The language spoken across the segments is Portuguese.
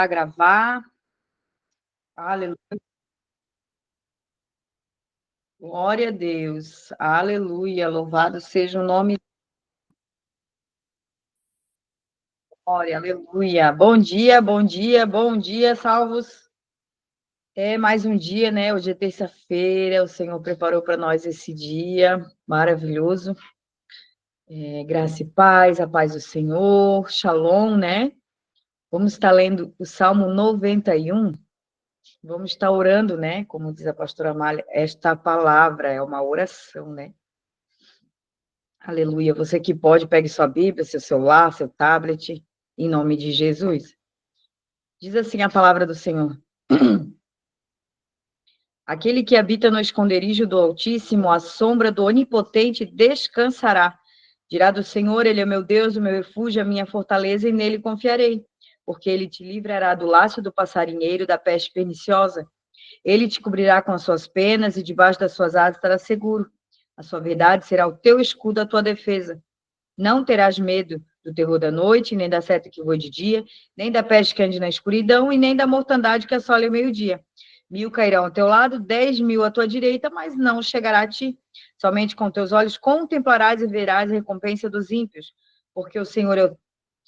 a gravar. Aleluia. Glória a Deus. Aleluia. Louvado seja o nome. Glória, aleluia. Bom dia, bom dia, bom dia, salvos. É mais um dia, né? Hoje é terça-feira, o Senhor preparou para nós esse dia maravilhoso. Graça e paz, a paz do Senhor, shalom, né? Vamos estar lendo o Salmo 91. Vamos estar orando, né? Como diz a pastora Amália, esta palavra é uma oração, né? Aleluia. Você que pode, pegue sua Bíblia, seu celular, seu tablet, em nome de Jesus. Diz assim a palavra do Senhor. Aquele que habita no esconderijo do Altíssimo, à sombra do Onipotente, descansará. Dirá do Senhor, ele é meu Deus, o meu refúgio, a minha fortaleza, e nele confiarei. Porque ele te livrará do laço do passarinheiro, da peste perniciosa. Ele te cobrirá com as suas penas, e debaixo das suas asas estará seguro. A sua verdade será o teu escudo, a tua defesa. Não terás medo do terror da noite, nem da seta que voa de dia, nem da peste que ande na escuridão, e nem da mortandade que assola ao meio-dia. 1.000 cairão ao teu lado, 10.000 à tua direita, mas não chegará a ti. Somente com teus olhos contemplarás e verás a recompensa dos ímpios, porque o Senhor é o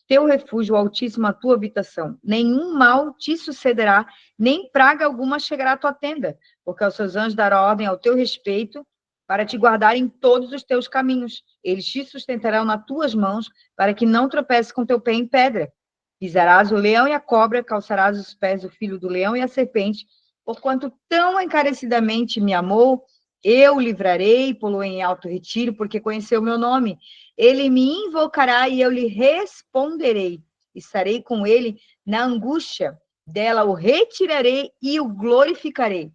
teu refúgio, o Altíssimo, a tua habitação. Nenhum mal te sucederá, nem praga alguma chegará à tua tenda, porque aos seus anjos dará ordem ao teu respeito, para te guardar em todos os teus caminhos. Eles te sustentarão nas tuas mãos, para que não tropece com teu pé em pedra. Pisarás o leão e a cobra, calçarás os pés do filho do leão e a serpente. Porquanto tão encarecidamente me amou, eu o livrarei e pô-lo em alto retiro, porque conheceu o meu nome. Ele me invocará e eu lhe responderei. Estarei com ele na angústia. Dela o retirarei e o glorificarei.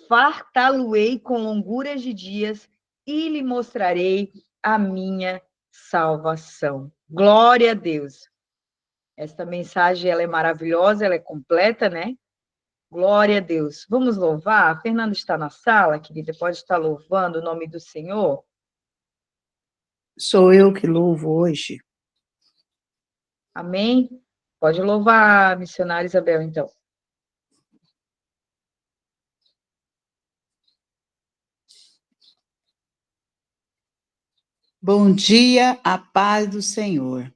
Fartá-lo-ei com longuras de dias e lhe mostrarei a minha salvação. Glória a Deus. Esta mensagem ela é maravilhosa, ela é completa, né? Glória a Deus. Vamos louvar? A Fernanda está na sala, querida, pode estar louvando o nome do Senhor? Sou eu que louvo hoje. Amém? Pode louvar, missionária Isabel, então. Bom dia, a paz do Senhor.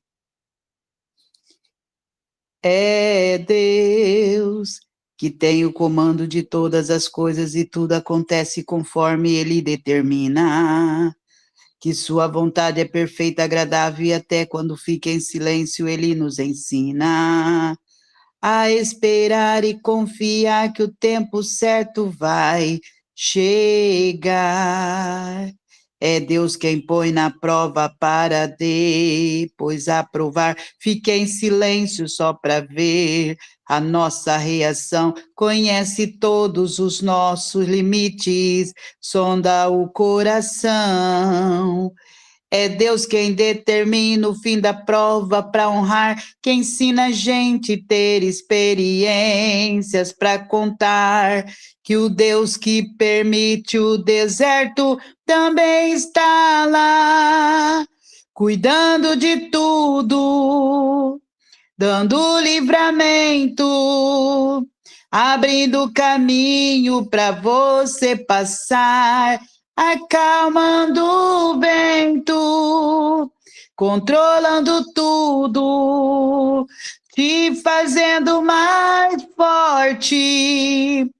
É Deus que tem o comando de todas as coisas e tudo acontece conforme Ele determina. Que sua vontade é perfeita, agradável e até quando fica em silêncio Ele nos ensina a esperar e confiar que o tempo certo vai chegar. É Deus quem põe na prova para depois aprovar. Fique em silêncio só para ver a nossa reação. Conhece todos os nossos limites, sonda o coração. É Deus quem determina o fim da prova para honrar, quem ensina a gente a ter experiências para contar, que o Deus que permite o deserto também está lá, cuidando de tudo, dando livramento, abrindo caminho para você passar, acalmando o vento, controlando tudo, te fazendo mais forte.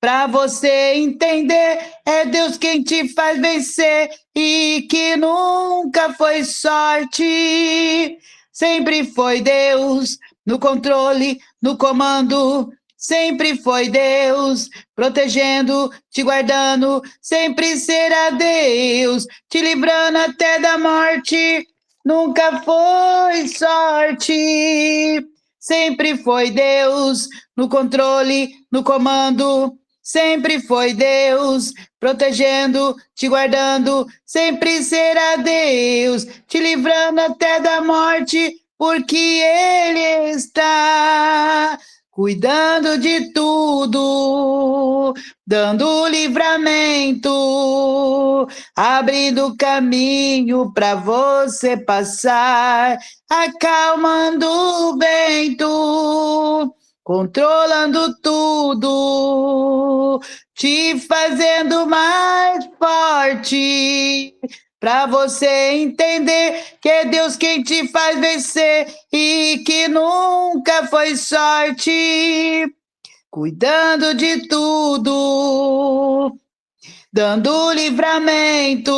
Para você entender, é Deus quem te faz vencer e que nunca foi sorte. Sempre foi Deus no controle, no comando. Sempre foi Deus protegendo, te guardando. Sempre será Deus te livrando até da morte. Nunca foi sorte. Sempre foi Deus no controle, no comando. Sempre foi Deus protegendo, te guardando. Sempre será Deus te livrando até da morte, porque Ele está cuidando de tudo, dando livramento, abrindo caminho para você passar, acalmando o vento, controlando tudo, te fazendo mais forte, para você entender que é Deus quem te faz vencer e que nunca foi sorte, cuidando de tudo, dando livramento,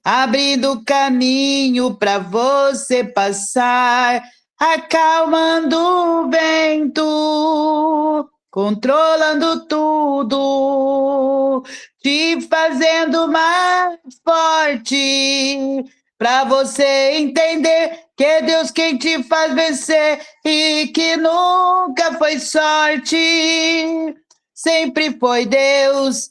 abrindo caminho para você passar, acalmando o vento, controlando tudo, te fazendo mais forte, para você entender que é Deus quem te faz vencer e que nunca foi sorte, sempre foi Deus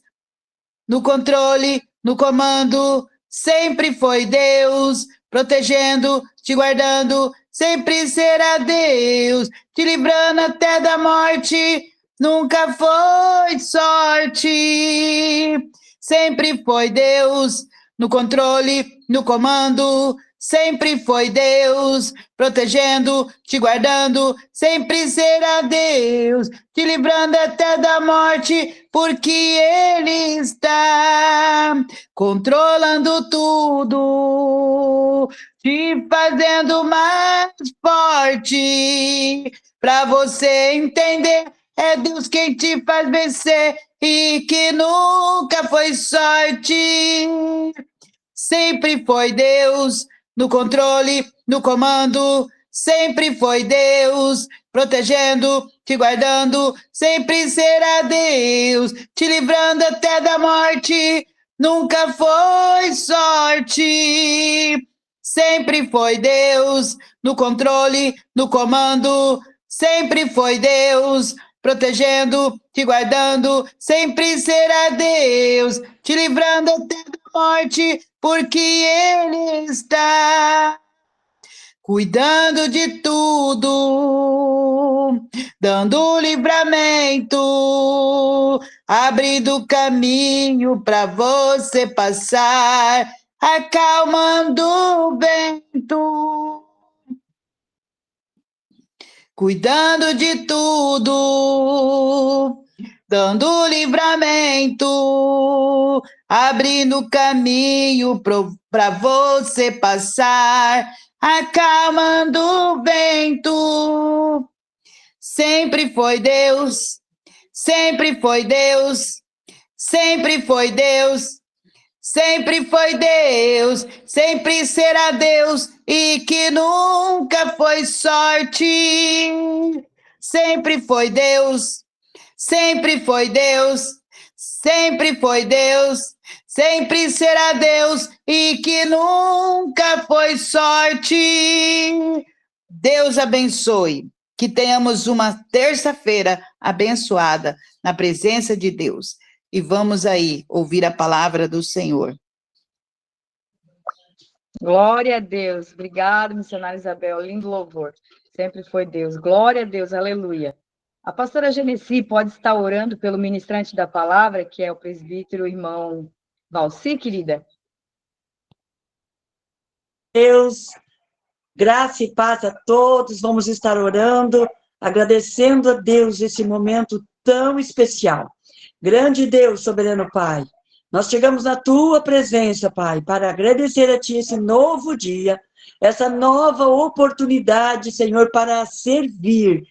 no controle, no comando, sempre foi Deus, protegendo, te guardando, sempre será Deus, te livrando até da morte, nunca foi sorte. Sempre foi Deus, no controle, no comando, sempre foi Deus, protegendo, te guardando, sempre será Deus, te livrando até da morte, porque Ele está controlando tudo, te fazendo mais forte, para você entender, é Deus quem te faz vencer e que nunca foi sorte. Sempre foi Deus no controle, no comando, sempre foi Deus protegendo, te guardando, sempre será Deus, te livrando até da morte, nunca foi sorte. Sempre foi Deus no controle, no comando, sempre foi Deus protegendo, te guardando, sempre será Deus, te livrando até da morte, porque Ele está cuidando de tudo, dando livramento, abrindo caminho para você passar, acalmando o vento, cuidando de tudo, dando livramento, abrindo caminho para você passar, acalmando o vento. Sempre foi Deus, sempre foi Deus, sempre foi Deus, sempre foi Deus, sempre será Deus e que nunca foi sorte. Sempre foi Deus, sempre foi Deus, sempre foi Deus, sempre será Deus e que nunca foi sorte. Deus abençoe, que tenhamos uma terça-feira abençoada na presença de Deus. E vamos aí ouvir a palavra do Senhor. Glória a Deus. Obrigada, missionária Isabel. Lindo louvor. Sempre foi Deus. Glória a Deus. Aleluia. A pastora Genesi pode estar orando pelo ministrante da palavra, que é o presbítero irmão Valci, querida? Deus, graça e paz a todos. Vamos estar orando, agradecendo a Deus esse momento tão especial. Grande Deus, soberano Pai, nós chegamos na Tua presença, Pai, para agradecer a Ti esse novo dia, essa nova oportunidade, Senhor, para servir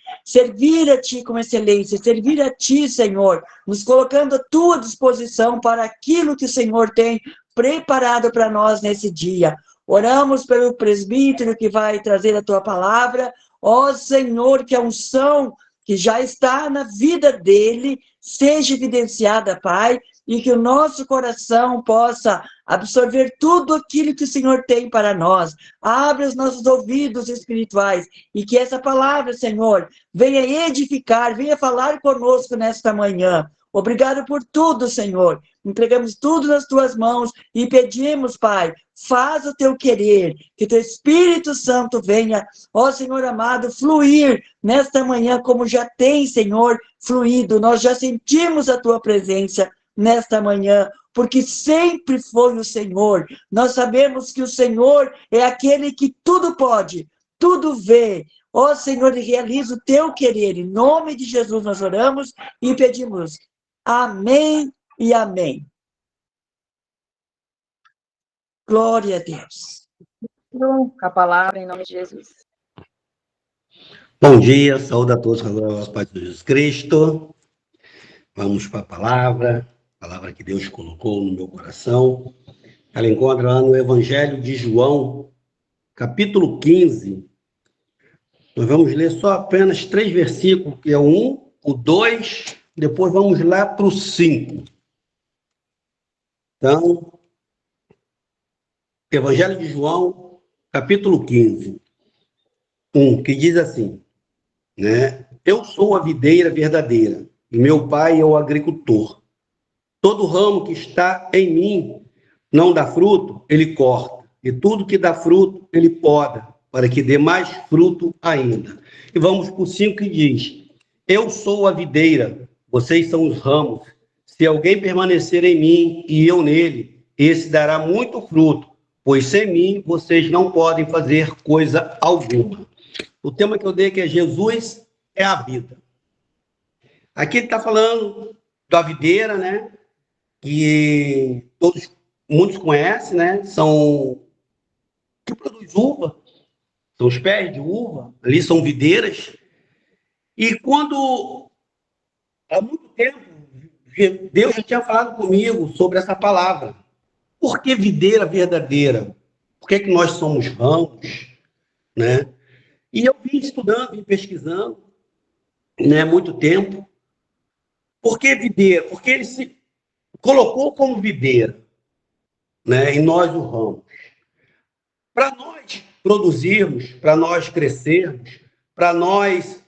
a Ti com excelência, servir a Ti, Senhor, nos colocando à Tua disposição para aquilo que o Senhor tem preparado para nós nesse dia. Oramos pelo presbítero que vai trazer a Tua palavra, ó Senhor, que a unção que já está na vida dele seja evidenciada, Pai, e que o nosso coração possa absorver tudo aquilo que o Senhor tem para nós. Abre os nossos ouvidos espirituais e que essa palavra, Senhor, venha edificar, venha falar conosco nesta manhã. Obrigado por tudo, Senhor. Entregamos tudo nas Tuas mãos e pedimos, Pai, faz o Teu querer, que Teu Espírito Santo venha, ó Senhor amado, fluir nesta manhã como já tem, Senhor, fluído. Nós já sentimos a Tua presença nesta manhã, porque sempre foi o Senhor. Nós sabemos que o Senhor é aquele que tudo pode, tudo vê. Ó Senhor, realiza o teu querer. Em nome de Jesus nós oramos e pedimos. Amém e amém. Glória a Deus. Com a palavra em nome de Jesus. Bom dia, saúde a todos com a glória paz de Jesus Cristo. Vamos para a palavra que Deus colocou no meu coração. Ela encontra lá no Evangelho de João, capítulo 15. Nós vamos ler só apenas 3 versículos, que é o 1, o 2, depois vamos lá para o 5. Então, Evangelho de João, capítulo 15, 1, que diz assim, né? Eu sou a videira verdadeira, e meu pai é o agricultor. Todo ramo que está em mim não dá fruto, ele corta, e tudo que dá fruto, ele poda, para que dê mais fruto ainda. E vamos para o 5 que diz, eu sou a videira, vocês são os ramos. Se alguém permanecer em mim e eu nele, esse dará muito fruto, pois sem mim vocês não podem fazer coisa alguma. O tema que eu dei que é Jesus é a vida. Aqui ele está falando da videira, né? Que muitos conhecem, né? São que produz uva, são os pés de uva, ali são videiras. E quando há muito tempo Deus já tinha falado comigo sobre essa palavra. Por que videira verdadeira? Por que nós somos ramos, né? E eu vim estudando, vim pesquisando, né, muito tempo. Por que videira? Porque ele se colocou como videira, né, e nós o ramos. Para nós produzirmos, para nós crescermos, para nós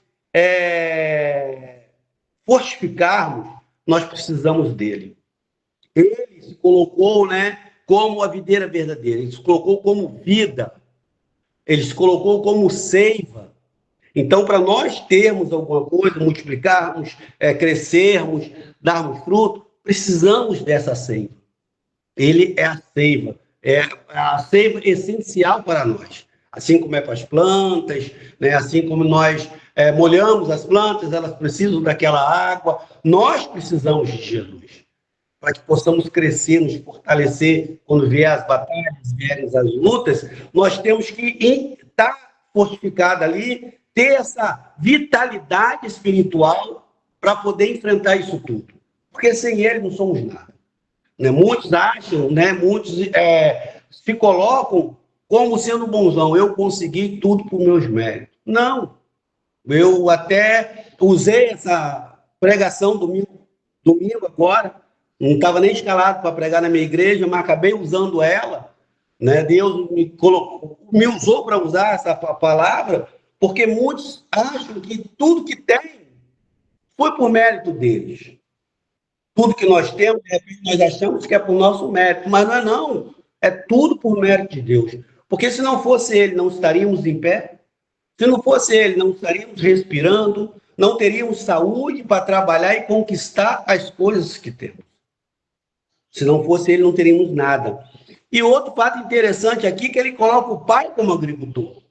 fortificarmos, nós precisamos dele. Ele se colocou, né, como a videira verdadeira, ele se colocou como vida, ele se colocou como seiva. Então, para nós termos alguma coisa, multiplicarmos, crescermos, darmos fruto, precisamos dessa seiva. Ele é a seiva essencial para nós. Assim como é para as plantas, né? Assim como nós molhamos as plantas, elas precisam daquela água, nós precisamos de Jesus. Para que possamos crescer, nos fortalecer, quando vier as batalhas, vierem as lutas, nós temos que estar fortificado ali, ter essa vitalidade espiritual para poder enfrentar isso tudo. Porque sem ele não somos nada. Né? Muitos acham, né? Muitos se colocam como sendo bonzão. Eu consegui tudo por meus méritos. Não. Eu até usei essa pregação domingo agora, não estava nem escalado para pregar na minha igreja, mas acabei usando ela, né? Deus me usou para usar essa palavra, porque muitos acham que tudo que tem foi por mérito deles. Tudo que nós temos, de repente, nós achamos que é por nosso mérito, mas não é não. É tudo por mérito de Deus. Porque se não fosse ele, não estaríamos em pé. Se não fosse ele, não estaríamos respirando, não teríamos saúde para trabalhar e conquistar as coisas que temos. Se não fosse ele, não teríamos nada. E outro fato interessante aqui é que ele coloca o pai como agricultor.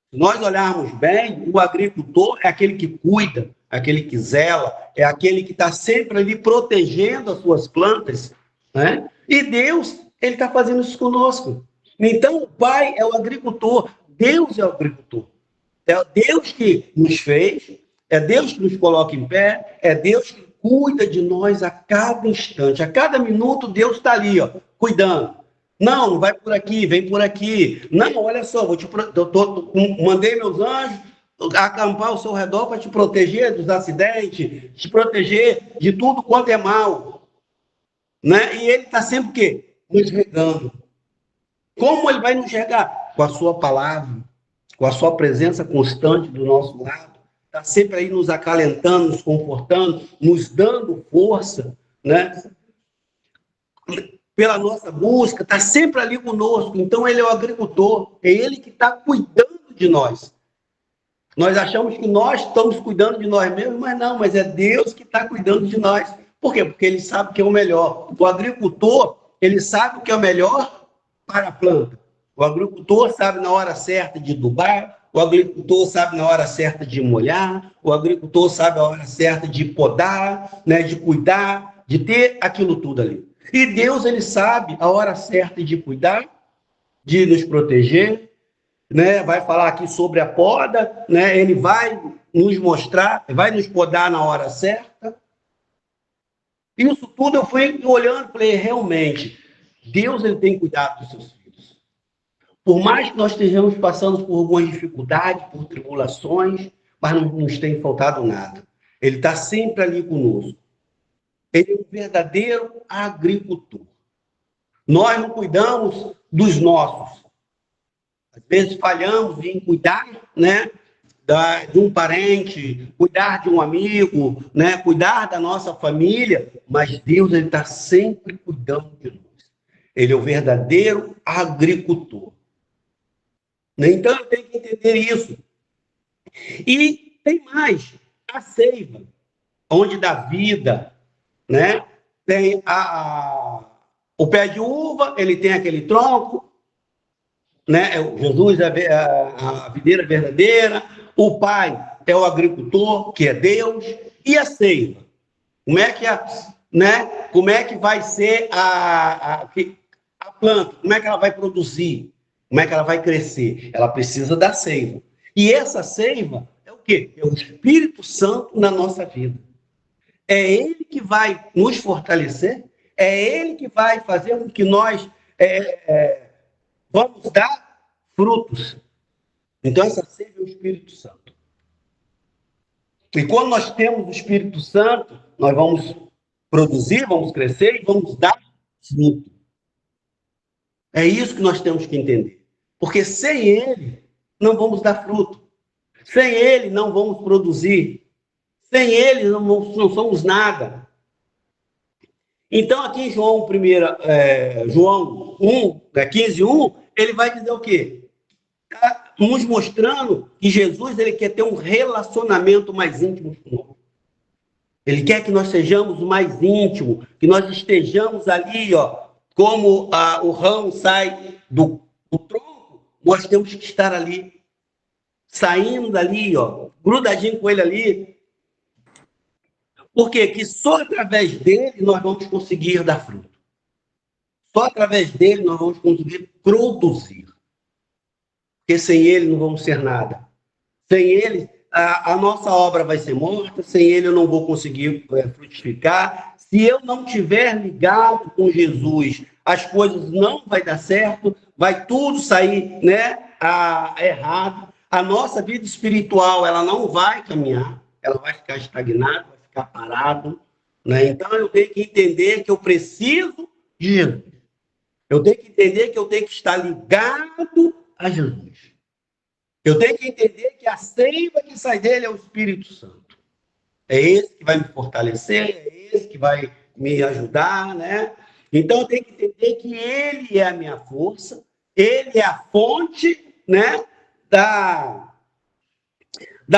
Se nós olharmos bem, o agricultor é aquele que cuida, aquele que zela, é aquele que está sempre ali protegendo as suas plantas, né? E Deus, ele está fazendo isso conosco. Então, o pai é o agricultor, Deus é o agricultor. É Deus que nos fez, é Deus que nos coloca em pé, é Deus que cuida de nós a cada instante, a cada minuto Deus está ali, ó, cuidando. Não vai por aqui, vem por aqui. Não, olha só, mandei meus anjos acampar ao seu redor para te proteger dos acidentes, te proteger de tudo quanto é mal. Né? E ele está sempre o quê? Nos regando. Como ele vai nos regar? Com a sua palavra, com a sua presença constante do nosso lado. Está sempre aí nos acalentando, nos confortando, nos dando força, né? Pela nossa busca, está sempre ali conosco. Então, ele é o agricultor, é ele que está cuidando de nós. Nós achamos que nós estamos cuidando de nós mesmos, mas não, mas é Deus que está cuidando de nós. Por quê? Porque ele sabe o que é o melhor. O agricultor, ele sabe o que é o melhor para a planta. O agricultor sabe na hora certa de adubar, o agricultor sabe na hora certa de molhar, o agricultor sabe a hora certa de podar, né, de cuidar, de ter aquilo tudo ali. E Deus, ele sabe a hora certa de cuidar, de nos proteger, né? Vai falar aqui sobre a poda, né? Ele vai nos mostrar, vai nos podar na hora certa. Isso tudo eu fui olhando e falei, realmente, Deus, ele tem cuidado dos seus filhos. Por mais que nós estejamos passando por algumas dificuldades, por tribulações, mas não nos tem faltado nada. Ele está sempre ali conosco. Ele é um verdadeiro agricultor. Nós não cuidamos dos nossos. Às vezes falhamos em cuidar, né, de um parente, cuidar de um amigo, né, cuidar da nossa família, mas Deus, ele está sempre cuidando de nós. Ele é o verdadeiro agricultor. Então, eu tenho que entender isso. E tem mais, a seiva, onde dá vida, né? Tem o pé de uva, ele tem aquele tronco, né? Jesus é a videira verdadeira, o pai é o agricultor, que é Deus, e a seiva. Como é que, né? Como é que vai ser a planta? Como é que ela vai produzir? Como é que ela vai crescer? Ela precisa da seiva. E essa seiva é o quê? É o Espírito Santo na nossa vida. É ele que vai nos fortalecer, é ele que vai fazer com que nós vamos dar frutos. Então, essa seiva é o Espírito Santo. E quando nós temos o Espírito Santo, nós vamos produzir, vamos crescer e vamos dar fruto. É isso que nós temos que entender. Porque sem ele, não vamos dar fruto. Sem ele, não vamos produzir. Sem ele, não somos nada. Então, aqui em João 1, 15:1, ele vai dizer o quê? Está nos mostrando que Jesus, ele quer ter um relacionamento mais íntimo conosco. Ele quer que nós sejamos mais íntimos, que nós estejamos ali, ó, como o ramo sai do tronco, nós temos que estar ali, saindo dali, ó, grudadinho com ele ali. Por quê? Que só através dele nós vamos conseguir dar fruto. Só através dele nós vamos conseguir produzir. Porque sem ele não vamos ser nada. Sem ele, a nossa obra vai ser morta, sem ele eu não vou conseguir frutificar. Se eu não estiver ligado com Jesus, as coisas não vai dar certo, vai tudo sair, né, errado. A nossa vida espiritual, ela não vai caminhar, ela vai ficar estagnada, vai ficar parado, né? Então, eu tenho que entender que eu preciso de Jesus. Eu tenho que entender que eu tenho que estar ligado a Jesus. Eu tenho que entender que a seiva que sai dele é o Espírito Santo. É esse que vai me fortalecer, é esse que vai me ajudar, né? Então, eu tenho que entender que ele é a minha força, ele é a fonte, né, da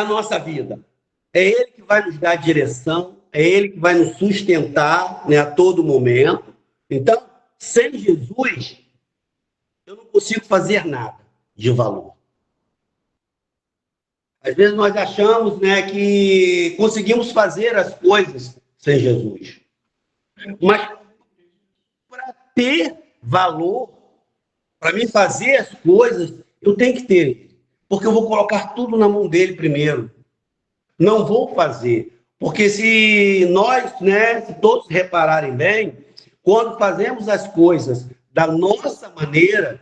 nossa vida. É ele que vai nos dar direção, é ele que vai nos sustentar, né, a todo momento. Então, sem Jesus, eu não consigo fazer nada de valor. Às vezes nós achamos, né, que conseguimos fazer as coisas sem Jesus. Mas para ter valor, para mim fazer as coisas, eu tenho que ter ele. Porque eu vou colocar tudo na mão dele primeiro. Não vou fazer. Porque se nós, né, se todos repararem bem, quando fazemos as coisas da nossa maneira,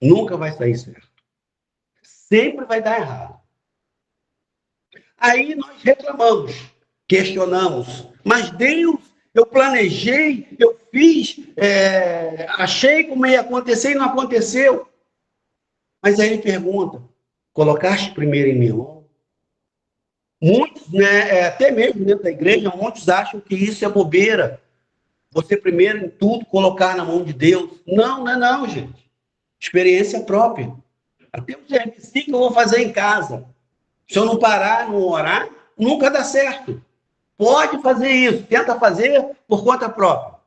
nunca vai sair certo. Sempre vai dar errado. Aí nós reclamamos, questionamos. Mas Deus, eu planejei, eu fiz, achei como ia acontecer e não aconteceu. Mas aí ele pergunta, colocaste primeiro em minha mão? Muitos, né, até mesmo dentro da igreja, muitos acham que isso é bobeira. Você primeiro em tudo colocar na mão de Deus. Não, não é não, gente. Experiência própria. Até o serviço que eu vou fazer em casa. Se eu não parar, não orar, nunca dá certo. Pode fazer isso. Tenta fazer por conta própria.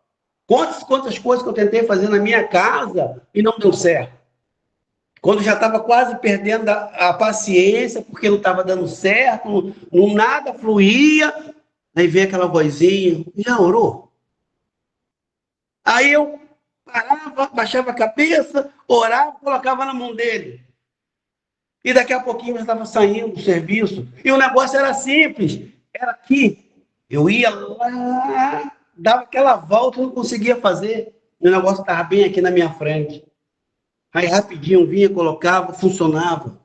Quantas coisas que eu tentei fazer na minha casa e não deu certo. Quando já estava quase perdendo a paciência, porque não estava dando certo, nada fluía, aí veio aquela vozinha, já orou? Aí eu parava, baixava a cabeça, orava, colocava na mão dele. E daqui a pouquinho já estava saindo do serviço. E o negócio era simples, era aqui. Eu ia lá, dava aquela volta, não conseguia fazer. O negócio estava bem aqui na minha frente. Aí rapidinho vinha, colocava, funcionava.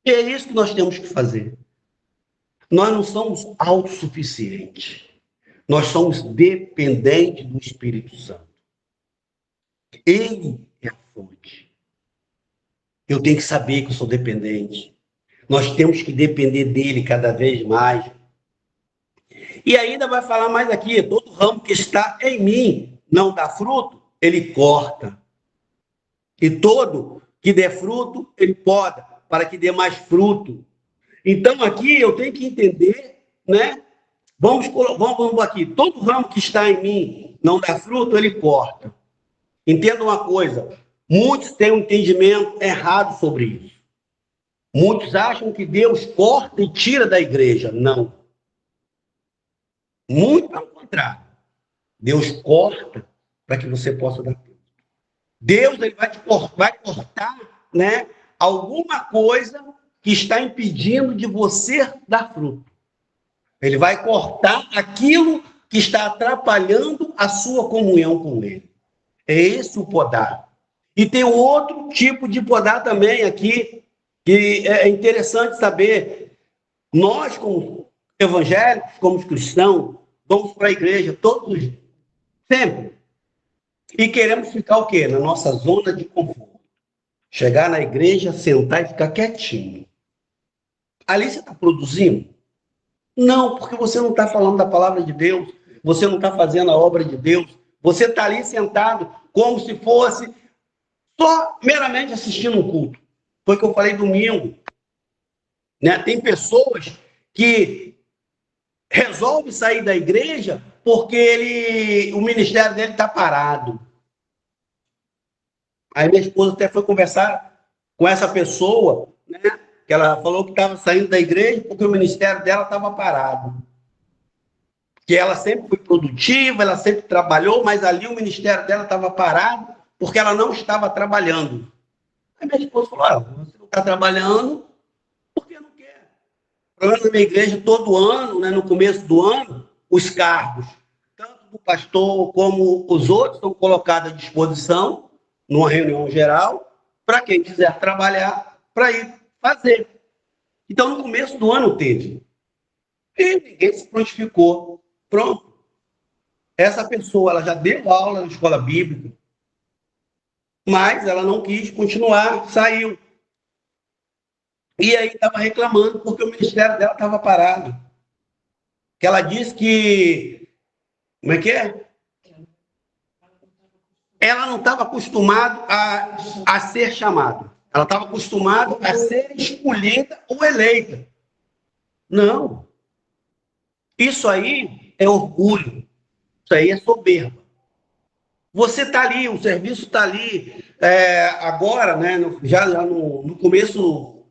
E é isso que nós temos que fazer. Nós não somos autossuficientes. Nós somos dependentes do Espírito Santo. Ele é a fonte. Eu tenho que saber que eu sou dependente. Nós temos que depender dele cada vez mais. E ainda vai falar mais aqui, todo ramo que está em mim não dá fruto, ele corta. E todo que der fruto, ele poda, para que dê mais fruto. Então aqui eu tenho que entender, né? Vamos aqui, todo ramo que está em mim não dá fruto, ele corta. Entenda uma coisa, muitos têm um entendimento errado sobre isso. Muitos acham que Deus corta e tira da igreja. Não. Muito pelo contrário. Deus corta para que você possa dar fruto. Deus ele vai cortar, né, alguma coisa que está impedindo de você dar fruto. Ele vai cortar aquilo que está atrapalhando a sua comunhão com ele. É esse o podar. E tem outro tipo de podar também aqui, que é interessante saber. Nós, como evangélicos, como cristãos, vamos para a igreja todos os dias, sempre. E queremos ficar o quê? Na nossa zona de conforto. Chegar na igreja, sentar e ficar quietinho. Ali você está produzindo? Não, porque você não está falando da palavra de Deus, você não está fazendo a obra de Deus, você está ali sentado como se fosse só meramente assistindo um culto. Foi o que eu falei domingo. Né? Tem pessoas que resolvem sair da igreja porque o ministério dele está parado. Aí minha esposa até foi conversar com essa pessoa, né? Que ela falou que estava saindo da igreja porque o ministério dela estava parado. Que ela sempre foi produtiva, ela sempre trabalhou, mas ali o ministério dela estava parado porque ela não estava trabalhando. Aí minha esposa falou, você não está trabalhando porque não quer. Falando na minha igreja, todo ano, né, no começo do ano, os cargos, tanto do pastor como os outros, são colocados à disposição numa reunião geral para quem quiser trabalhar, para ir fazer. Então, no começo do ano teve. E ninguém se prontificou. Pronto. Essa pessoa ela já deu aula na escola bíblica, mas ela não quis continuar, saiu. E aí estava reclamando porque o ministério dela estava parado. Que ela disse que... Como é que é? Ela não estava acostumada a ser chamada. Ela estava acostumada a ser escolhida ou eleita. Não. Isso aí é orgulho. Isso aí é soberba. Você está ali, o serviço está ali. Agora, né, já no começo,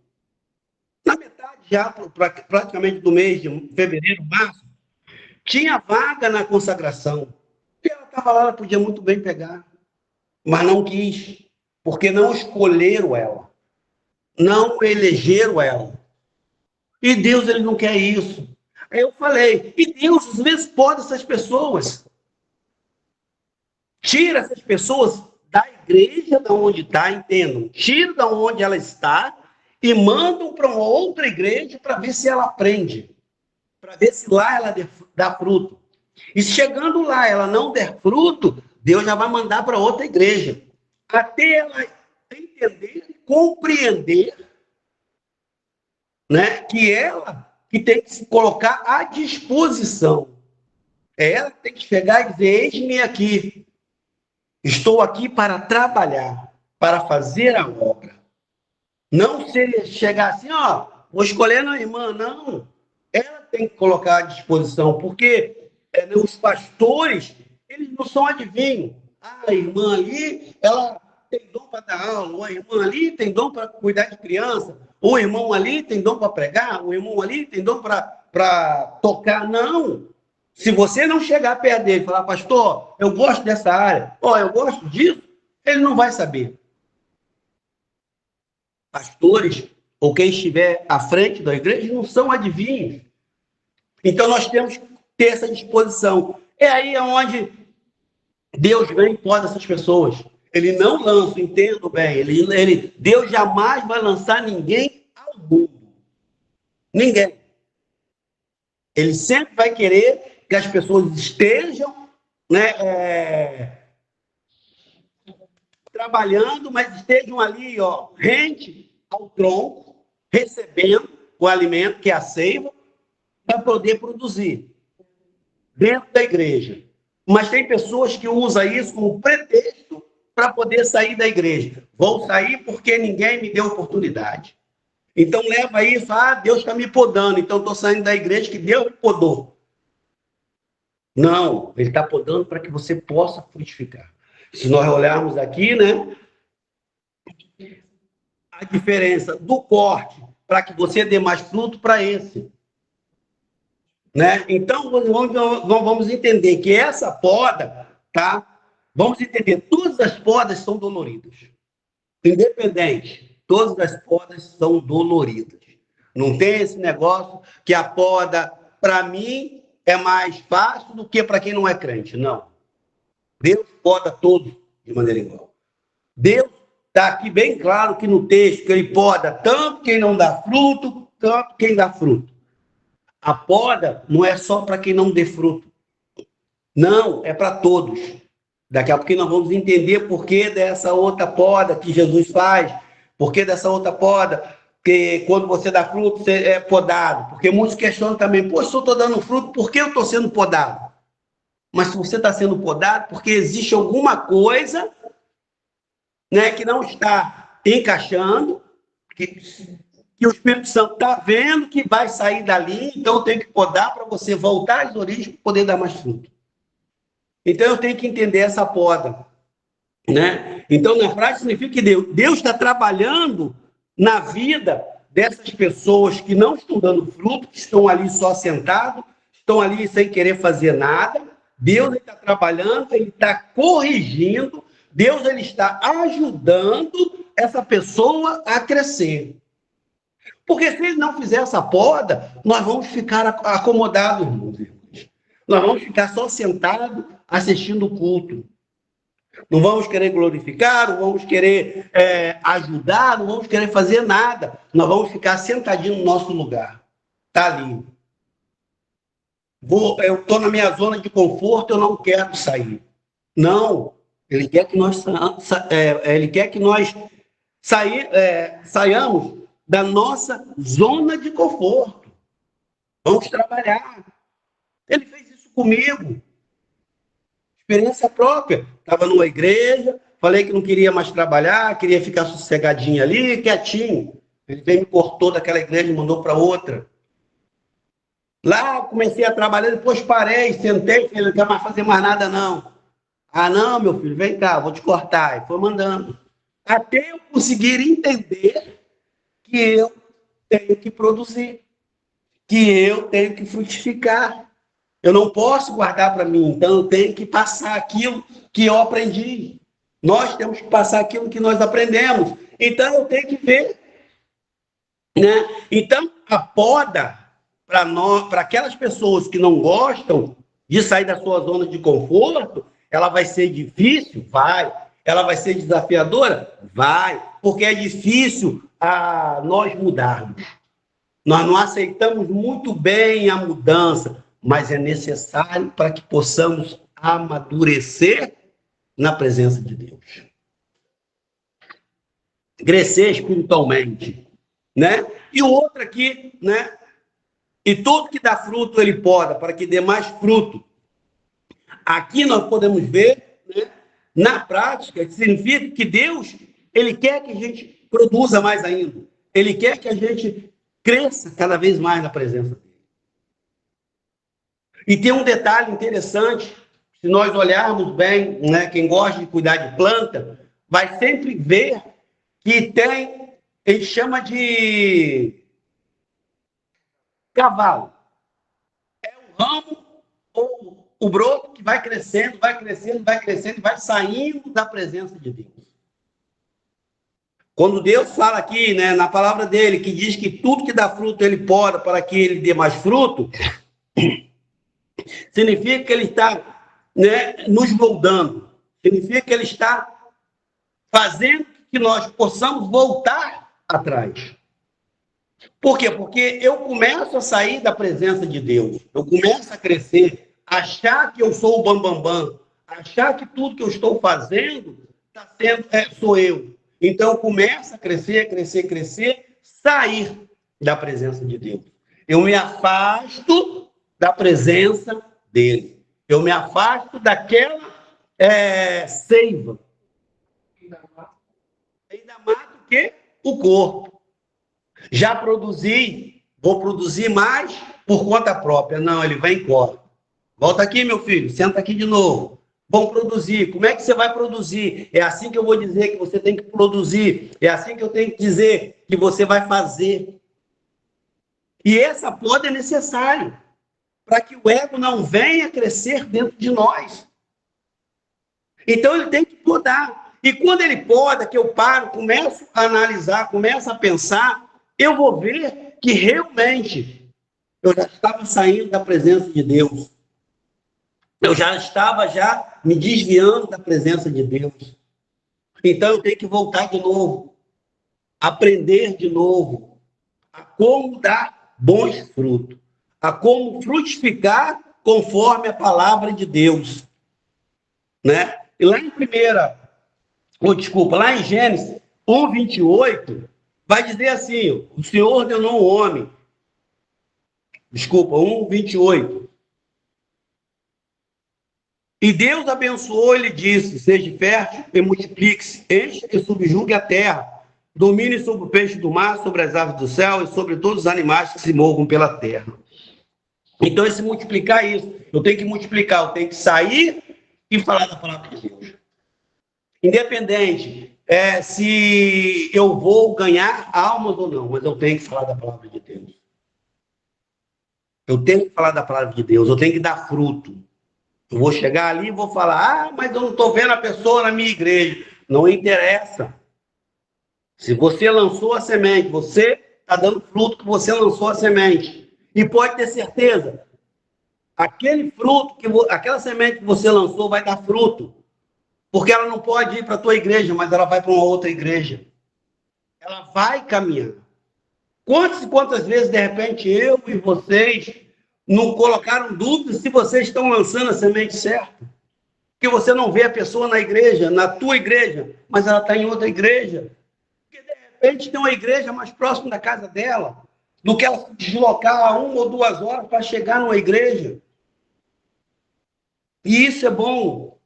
na metade já, praticamente do mês de fevereiro, março, tinha vaga na consagração. E ela estava lá, ela podia muito bem pegar. Mas não quis, porque não escolheram ela, não elegeram ela. E Deus ele não quer isso. Aí eu falei, e Deus às vezes pode essas pessoas. Tira essas pessoas da igreja de onde está, entendam. Tira de onde ela está e mandam para uma outra igreja para ver se ela aprende. Para ver se lá ela dá fruto. E chegando lá ela não der fruto, Deus já vai mandar para outra igreja. Até ela entender e compreender, né, que ela que tem que se colocar à disposição. Ela tem que chegar e dizer, eis-me aqui. Estou aqui para trabalhar, para fazer a obra. Não chegar assim, vou escolher a irmã, não. Ela tem que colocar à disposição, porque os pastores, eles não são adivinhos. A irmã ali, ela tem dom para dar aula, o irmão ali tem dom para cuidar de criança, o irmão ali tem dom para pregar, o irmão ali tem dom para tocar. Não. Se você não chegar perto dele e falar, pastor, eu gosto dessa área, eu gosto disso, ele não vai saber. Pastores, ou quem estiver à frente da igreja, não são adivinhos. Então, nós temos que ter essa disposição. É aí onde Deus vem e poda essas pessoas. Ele não lança, entendo bem, Deus jamais vai lançar ninguém ao mundo. Ninguém. Ele sempre vai querer que as pessoas estejam, né, trabalhando, mas estejam ali, rente ao tronco, recebendo o alimento, que é a seiva, para poder produzir dentro da igreja. Mas tem pessoas que usam isso como pretexto para poder sair da igreja. Vou sair porque ninguém me deu oportunidade. Então leva isso, Deus está me podando, então estou saindo da igreja que Deus me podou. Não, ele está podando para que você possa frutificar. Se nós olharmos aqui, né, a diferença do corte para que você dê mais fruto para esse. Né? Então, vamos entender que essa poda, tá? Vamos entender, todas as podas são doloridas. Independente, todas as podas são doloridas. Não tem esse negócio que a poda, para mim, é mais fácil do que para quem não é crente. Não. Deus poda todos de maneira igual. Deus está aqui bem claro que no texto que ele poda tanto quem não dá fruto, tanto quem dá fruto. A poda não é só para quem não dê fruto. Não, é para todos. Daqui a pouco nós vamos entender por que dessa outra poda que Jesus faz, por que dessa outra poda, que quando você dá fruto, você é podado. Porque muitos questionam também, se eu estou dando fruto, por que eu estou sendo podado? Mas se você está sendo podado, porque existe alguma coisa, né, que não está encaixando, que o Espírito Santo está vendo que vai sair dali, então eu tenho que podar para você voltar às origens para poder dar mais fruto. Então eu tenho que entender essa poda. Né? Então, na prática, significa que Deus está trabalhando na vida dessas pessoas que não estão dando fruto, que estão ali só sentados, estão ali sem querer fazer nada. Deus está trabalhando, ele está corrigindo, Deus ele está ajudando essa pessoa a crescer. Porque se ele não fizer essa poda, nós vamos ficar acomodados, irmãos. Nós vamos ficar só sentados assistindo o culto. Não vamos querer glorificar, não vamos querer ajudar, não vamos querer fazer nada. Nós vamos ficar sentadinhos no nosso lugar. Está ali. Eu estou na minha zona de conforto, eu não quero sair. Não. Ele quer que nós, saiamos da nossa zona de conforto. Vamos trabalhar. Ele fez isso comigo. Experiência própria. Estava numa igreja, falei que não queria mais trabalhar, queria ficar sossegadinho ali, quietinho. Ele veio, me cortou daquela igreja e mandou para outra. Lá comecei a trabalhar, depois parei, sentei, falei, não quero mais fazer mais nada não. Não, meu filho, vem cá, vou te cortar. E foi mandando. Até eu conseguir entender que eu tenho que produzir, que eu tenho que frutificar. Eu não posso guardar para mim, então eu tenho que passar aquilo que eu aprendi. Nós temos que passar aquilo que nós aprendemos. Então eu tenho que ver. Né? Então a poda, para aquelas pessoas que não gostam de sair da sua zona de conforto, ela vai ser difícil? Vai. Ela vai ser desafiadora? Vai. Porque é difícil nós mudarmos. Nós não aceitamos muito bem a mudança, mas é necessário para que possamos amadurecer na presença de Deus. Crescer espiritualmente, né? E o outro aqui, né? E tudo que dá fruto, ele poda, para que dê mais fruto. Aqui nós podemos ver, né, na prática, que significa que Deus, ele quer que a gente produza mais ainda. Ele quer que a gente cresça cada vez mais na presença dele. E tem um detalhe interessante, se nós olharmos bem, né, quem gosta de cuidar de planta, vai sempre ver que tem, ele chama de cavalo. É o ramo ou o broto que vai crescendo, vai crescendo, vai crescendo, vai saindo da presença de Deus. Quando Deus fala aqui, né, na palavra dele, que diz que tudo que dá fruto ele poda para que ele dê mais fruto, significa que ele está, né, nos moldando. Significa que ele está fazendo que nós possamos voltar atrás. Por quê? Porque eu começo a sair da presença de Deus. Eu começo a crescer, achar que eu sou o bambambam, achar que tudo que eu estou fazendo está sendo, sou eu. Então, eu começo a crescer, crescer, crescer, sair da presença de Deus. Eu me afasto da presença dele. Eu me afasto daquela seiva. Ainda mato o quê? O corpo. Já produzi, vou produzir mais por conta própria. Não, ele vai embora. Volta aqui, meu filho, senta aqui de novo. Vão produzir. Como é que você vai produzir? É assim que eu vou dizer que você tem que produzir. É assim que eu tenho que dizer que você vai fazer. E essa poda é necessária para que o ego não venha crescer dentro de nós. Então ele tem que podar. E quando ele poda, que eu paro, começo a analisar, começo a pensar, eu vou ver que realmente eu já estava saindo da presença de Deus. Eu já estava me desviando da presença de Deus. Então eu tenho que voltar de novo, aprender de novo a como dar bons frutos, a como frutificar conforme a palavra de Deus, né? E lá em lá em Gênesis 1:28, vai dizer assim: o Senhor ordenou o homem. 1:28. E Deus abençoou, ele disse: seja fértil e multiplique-se, enche e subjugue a terra, domine sobre o peixe do mar, sobre as aves do céu e sobre todos os animais que se movam pela terra. Então, esse multiplicar é isso. Eu tenho que multiplicar, eu tenho que sair e falar da palavra de Deus. Independente se eu vou ganhar almas ou não, mas eu tenho que falar da palavra de Deus. Eu tenho que falar da palavra de Deus, eu tenho que dar fruto. Eu vou chegar ali e vou falar: mas eu não estou vendo a pessoa na minha igreja. Não interessa. Se você lançou a semente, você está dando fruto que você lançou a semente. E pode ter certeza, aquele fruto, aquela semente que você lançou vai dar fruto. Porque ela não pode ir para a tua igreja, mas ela vai para uma outra igreja. Ela vai caminhar. Quantas vezes, de repente, eu e vocês não colocaram dúvidas se vocês estão lançando a semente certa? Porque você não vê a pessoa na igreja, na tua igreja, mas ela está em outra igreja. Porque, de repente, tem uma igreja mais próxima da casa dela, do que ela se deslocar 1 ou 2 horas para chegar numa igreja. E isso é bom.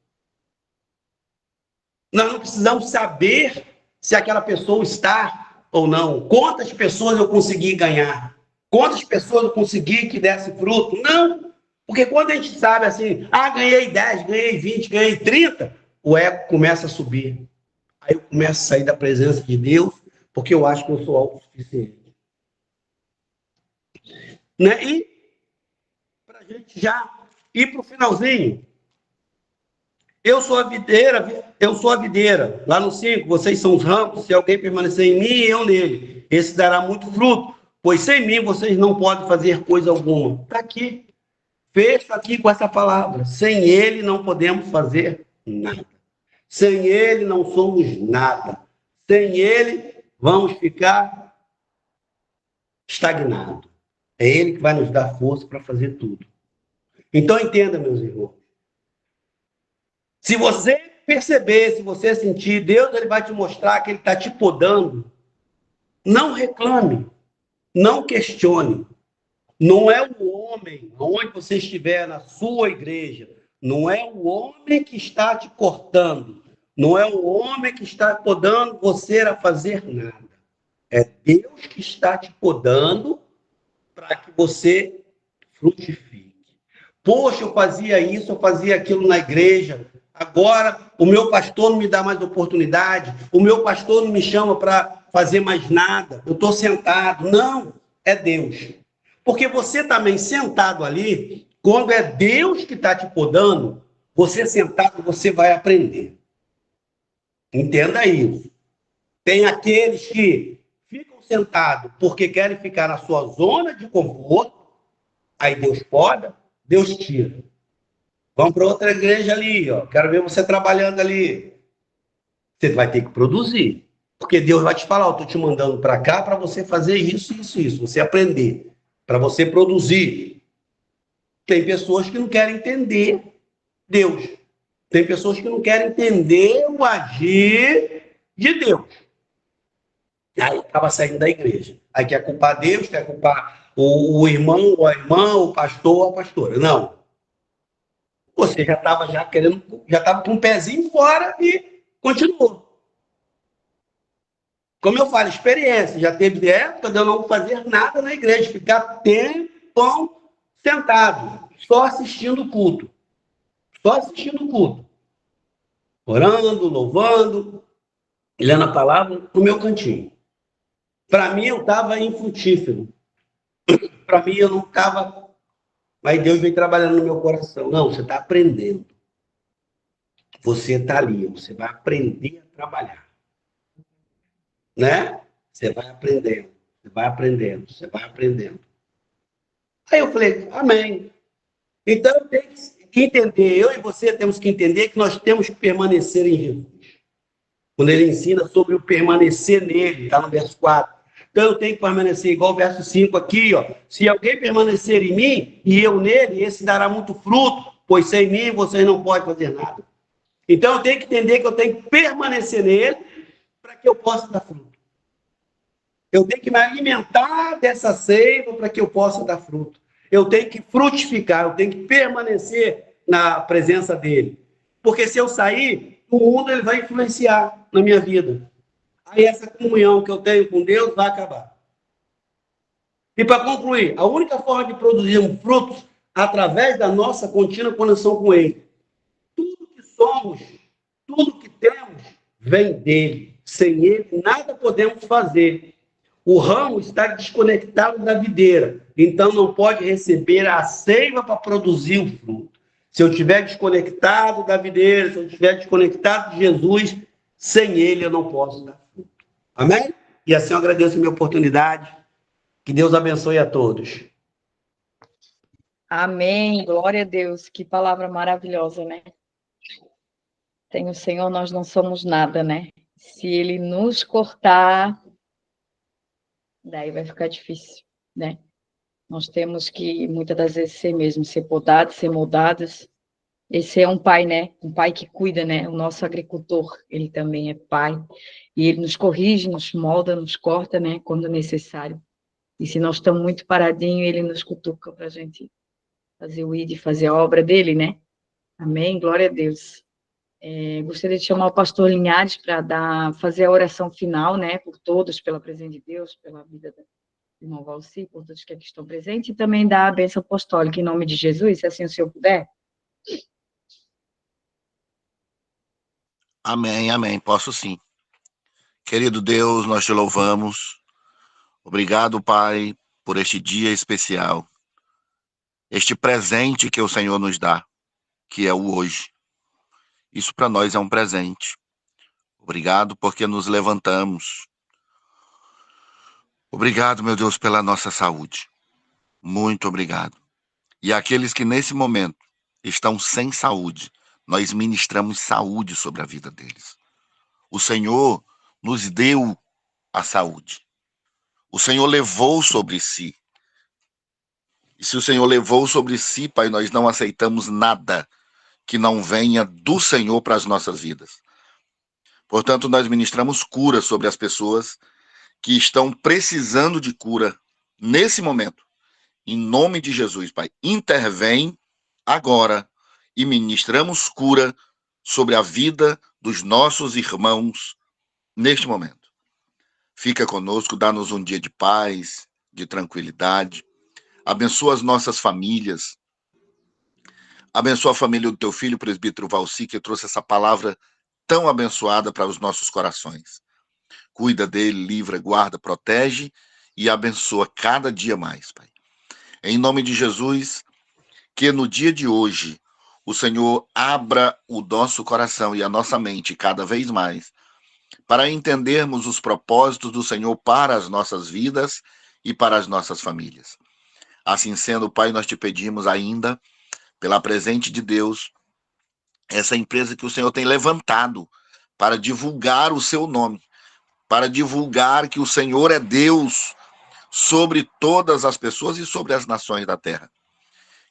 Nós não precisamos saber se aquela pessoa está ou não. Quantas pessoas eu consegui ganhar? Quantas pessoas eu consegui que desse fruto? Não. Porque quando a gente sabe assim, ganhei 10, ganhei 20, ganhei 30, o ego começa a subir. Aí eu começo a sair da presença de Deus, porque eu acho que eu sou autossuficiente. Né? E, para a gente já ir para o finalzinho, eu sou a videira. Lá no 5, vocês são os ramos, se alguém permanecer em mim e eu nele, esse dará muito fruto, pois sem mim vocês não podem fazer coisa alguma. Está aqui. Fecho aqui com essa palavra. Sem ele não podemos fazer nada. Sem ele não somos nada. Sem ele vamos ficar estagnados. É ele que vai nos dar força para fazer tudo. Então entenda, meus irmãos. Se você perceber, se você sentir, Deus ele vai te mostrar que ele está te podando. Não reclame, não questione. Não é o homem, onde você estiver na sua igreja, não é o homem que está te cortando, não é o homem que está podando você a fazer nada. É Deus que está te podando para que você frutifique. Poxa, eu fazia isso, eu fazia aquilo na igreja, agora o meu pastor não me dá mais oportunidade, o meu pastor não me chama para fazer mais nada, eu estou sentado. Não, é Deus. Porque você também sentado ali, quando é Deus que está te podando, você sentado, você vai aprender. Entenda isso. Tem aqueles que ficam sentados porque querem ficar na sua zona de conforto, aí Deus poda, Deus tira. Vamos para outra igreja ali, ó. Quero ver você trabalhando ali. Você vai ter que produzir. Porque Deus vai te falar, eu estou te mandando para cá para você fazer isso, isso, isso. Você aprender. Para você produzir. Tem pessoas que não querem entender Deus. Tem pessoas que não querem entender o agir de Deus. Aí acaba saindo da igreja. Aí quer culpar Deus, quer culpar o irmão, ou a irmã, o pastor, ou a pastora. Não. Você já estava já estava com um pezinho fora e continuou. Como eu falo, experiência. Já teve época de eu não fazer nada na igreja, ficar tempão sentado, só assistindo o culto. Só assistindo o culto. Orando, louvando, lendo a palavra no meu cantinho. Para mim, eu estava infrutífero. Para mim, eu não estava... Mas Deus vem trabalhando no meu coração. Não, você está aprendendo. Você está ali, você vai aprender a trabalhar. Né? Você vai aprendendo, você vai aprendendo, você vai aprendendo. Aí eu falei, amém. Então, eu tenho que entender, eu e você temos que entender que nós temos que permanecer em Jesus. Quando ele ensina sobre o permanecer nele, está no verso 4. Então, eu tenho que permanecer, igual o verso 5 aqui, ó. Se alguém permanecer em mim e eu nele, esse dará muito fruto, pois sem mim vocês não podem fazer nada. Então, eu tenho que entender que eu tenho que permanecer nele para que eu possa dar fruto. Eu tenho que me alimentar dessa seiva para que eu possa dar fruto. Eu tenho que frutificar, eu tenho que permanecer na presença dele. Porque se eu sair, o mundo ele vai influenciar na minha vida. Aí essa comunhão que eu tenho com Deus vai acabar. E para concluir, a única forma de produzirmos frutos através da nossa contínua conexão com ele. Tudo que somos, tudo que temos, vem dele. Sem ele, nada podemos fazer. O ramo está desconectado da videira, então não pode receber a seiva para produzir o fruto. Se eu estiver desconectado da videira, se eu estiver desconectado de Jesus, sem ele eu não posso dar fruto. Amém? E assim eu agradeço a minha oportunidade. Que Deus abençoe a todos. Amém. Glória a Deus. Que palavra maravilhosa, né? Sem o Senhor nós não somos nada, né? Se ele nos cortar, daí vai ficar difícil, né? Nós temos que, muitas das vezes, ser mesmo, ser podados, ser moldados. Esse é um pai, né? Um pai que cuida, né? O nosso agricultor, ele também é pai. E ele nos corrige, nos molda, nos corta, né? Quando necessário. E se nós estamos muito paradinhos, ele nos cutuca para a gente fazer o ID, fazer a obra dele, né? Amém? Glória a Deus. Gostaria de chamar o pastor Linhares para fazer a oração final, né? Por todos, pela presença de Deus, pela vida do irmão Valci, por todos que aqui estão presentes, e também dar a bênção apostólica em nome de Jesus, se assim o senhor puder. Amém, amém. Posso sim. Querido Deus, nós te louvamos. Obrigado, Pai, por este dia especial. Este presente que o Senhor nos dá, que é o hoje. Isso para nós é um presente. Obrigado porque nos levantamos. Obrigado, meu Deus, pela nossa saúde. Muito obrigado. E aqueles que nesse momento estão sem saúde, nós ministramos saúde sobre a vida deles. O Senhor nos deu a saúde. O Senhor levou sobre si. E se o Senhor levou sobre si, Pai, nós não aceitamos nada que não venha do Senhor para as nossas vidas. Portanto, nós ministramos cura sobre as pessoas que estão precisando de cura nesse momento. Em nome de Jesus, Pai, intervém agora e ministramos cura sobre a vida dos nossos irmãos neste momento. Fica conosco, dá-nos um dia de paz, de tranquilidade. Abençoa as nossas famílias. Abençoa a família do teu filho, o presbítero Valci, que trouxe essa palavra tão abençoada para os nossos corações. Cuida dele, livra, guarda, protege e abençoa cada dia mais, Pai. Em nome de Jesus, que no dia de hoje o Senhor abra o nosso coração e a nossa mente cada vez mais para entendermos os propósitos do Senhor para as nossas vidas e para as nossas famílias. Assim sendo, Pai, nós te pedimos ainda, pela presente de Deus, essa empresa que o Senhor tem levantado para divulgar o seu nome, para divulgar que o Senhor é Deus sobre todas as pessoas e sobre as nações da terra.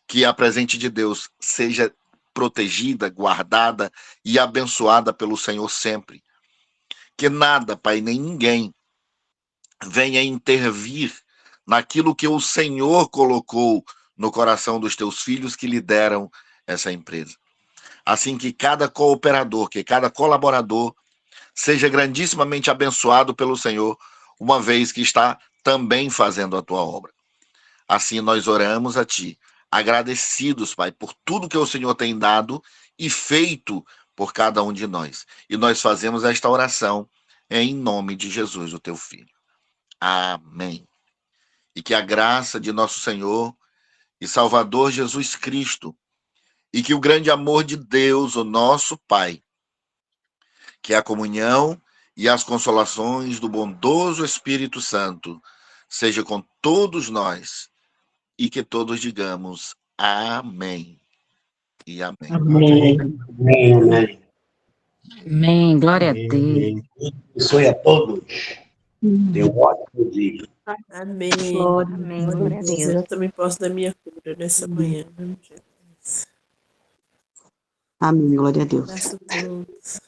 Que a presente de Deus seja protegida, guardada e abençoada pelo Senhor sempre. Que nada, Pai, nem ninguém venha intervir naquilo que o Senhor colocou no coração dos teus filhos que lideram essa empresa. Assim que cada cooperador, que cada colaborador seja grandissimamente abençoado pelo Senhor, uma vez que está também fazendo a tua obra. Assim nós oramos a ti, agradecidos, Pai, por tudo que o Senhor tem dado e feito por cada um de nós. E nós fazemos esta oração em nome de Jesus, o teu Filho. Amém. E que a graça de nosso Senhor e Salvador Jesus Cristo, e que o grande amor de Deus, o nosso Pai, que a comunhão e as consolações do bondoso Espírito Santo seja com todos nós, e que todos digamos amém e amém. Amém. Amém, amém. Amém, glória a Amém, Deus. amém. Abençoe a todos. Tenham um ótimo dia. Amém. Amém, glória a Deus. Eu também posso dar minha cura nessa manhã. Amém, glória a Deus. Abraço a todos.